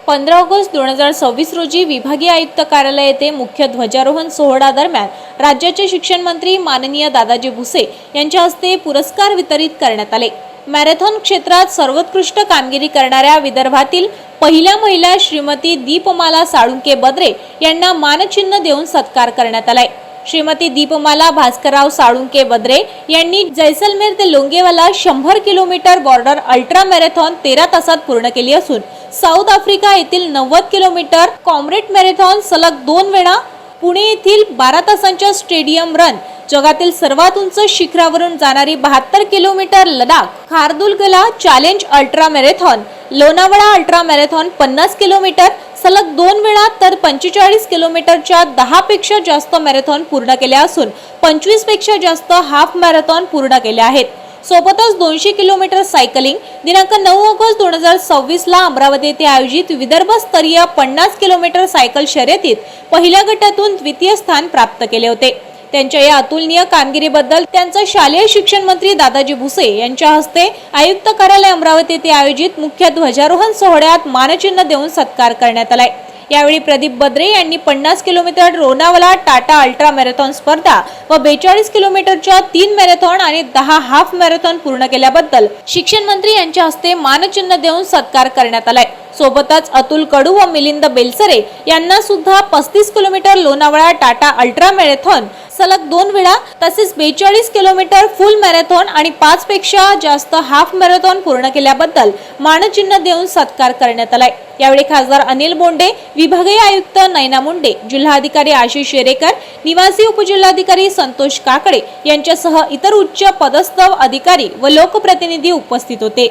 15 August 2026 रोजी विभागीय आयुक्त कार्यालय येथे मुख्य ध्वजारोहण सोहळा दरम्यान राज्याचे शिक्षण मंत्री माननीय दादाजी भुसे यांच्या हस्ते पुरस्कार वितरित करण्यात आले। मॅरेथॉन क्षेत्रात सर्वोत्कृष्ट कामगिरी करणाऱ्या विदर्भातील पहिल्या महिला श्रीमती दीपमाला साळुंके बद्रे यांना मानचिन्ह देऊन सत्कार करण्यात आलाय। श्रीमती दीपमाला भास्करराव साळुंके बद्रे यांनी जैसलमेर ते Longewala 100 kilometre border ultra marathon 13 तासात पूर्ण केली असून साऊथ आफ्रिका येथील 90 किलोमीटर कॉम्रेड मॅरेथॉन सलग 2 वेळा, पुणे येथील 12 तासांच्या स्टेडियम रन, जगातील सर्वात उंच शिखरावरून जाणारी 72 kilometre Ladakh Khardungla challenge ultra marathon, Lonavala ultra marathon 50 kilometre सलग 2 वेळा तर 45 किलोमीटरच्या 10 पेक्षा जास्त मॅरेथॉन पूर्ण केल्या असून 25 पेक्षा जास्त हाफ मॅरेथॉन पूर्ण केल्या आहेत। सोबतच 200 किलोमीटर सायकलिंग दिनांक 9 ऑगस्ट 2026 ला अमरावती येथे आयोजित विदर्भ स्तरीय 50 किलोमीटर सायकल शर्यतीत पहिल्या गटातून द्वितीय स्थान प्राप्त केले होते। त्यांच्या या अतुलनीय कामगिरीबद्दल त्यांचा शालेय शिक्षण मंत्री दादाजी भुसे यांच्या हस्ते आयुक्त कार्यालय अमरावती येथे आयोजित मुख्य ध्वजारोहण सोहळ्यात मानचिन्ह देऊन सत्कार करण्यात आलाय। यावेळी प्रदीप बद्रे यांनी 50 kilometre Lonavala Tata ultra marathon स्पर्धा व 42 किलोमीटरच्या 3 मॅरेथॉन आणि 10 हाफ मॅरेथॉन पूर्ण केल्याबद्दल शिक्षण मंत्री यांच्या हस्ते मानचिन्ह देऊन सत्कार करण्यात आलाय। सोबतच अतुल कडू व मिलिंद बेलसरे यांना सुद्धा 35 kilometre Lonavala Tata ultra marathon सलग 2 वेळा तसेच 42 किलोमीटर फुल मॅरेथॉन आणि 5 पेक्षा जास्त हाफ मॅरेथॉन पूर्ण केल्याबद्दल मानचिन्ह देऊन सत्कार करण्यात आलाय। यावेळी खासदार अनिल बोंडे, विभागीय आयुक्त नैना मुंडे, जिल्हाधिकारी आशिष शेरेकर, निवासी उपजिल्हाधिकारी संतोष काकडे यांच्यासह इतर उच्च पदस्थ अधिकारी व लोकप्रतिनिधी उपस्थित होते।